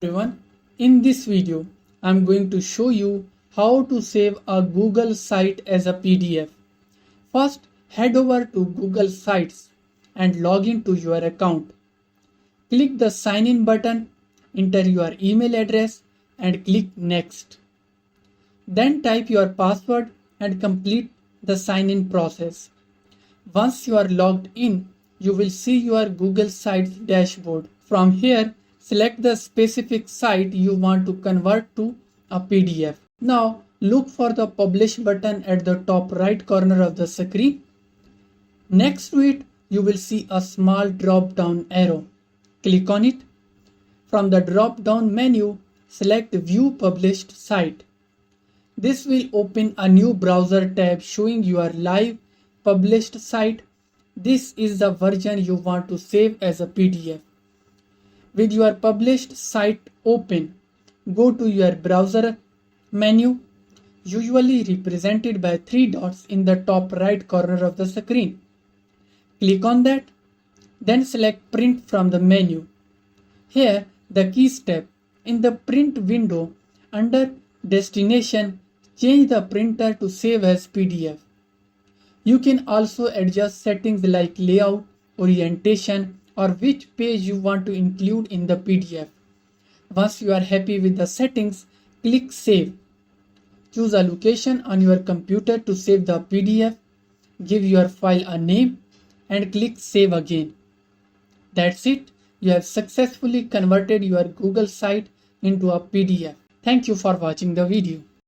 Everyone, in this video I'm going to show you how to save a Google site as a PDF. First, head over to Google Sites and log into your account. Click the sign in button, enter your email address and click next. Then type your password and complete the sign in process. Once you are logged in, you will see your Google Sites dashboard. From here, select the specific site you want to convert to a PDF. Now, look for the Publish button at the top right corner of the screen. Next to it, you will see a small drop-down arrow. Click on it. From the drop-down menu, select View Published Site. This will open a new browser tab showing your live published site. This is the version you want to save as a PDF. With your published site open, go to your browser menu, usually represented by 3 dots in the top right corner of the screen. Click on that, then select Print from the menu. Here, the key step. In the Print window, under Destination, change the printer to save as PDF. You can also adjust settings like layout, orientation, or which page you want to include in the PDF. Once you are happy with the settings, click Save. Choose a location on your computer to save the PDF. Give your file a name and click Save again. That's it. You have successfully converted your Google site into a PDF. Thank you for watching the video.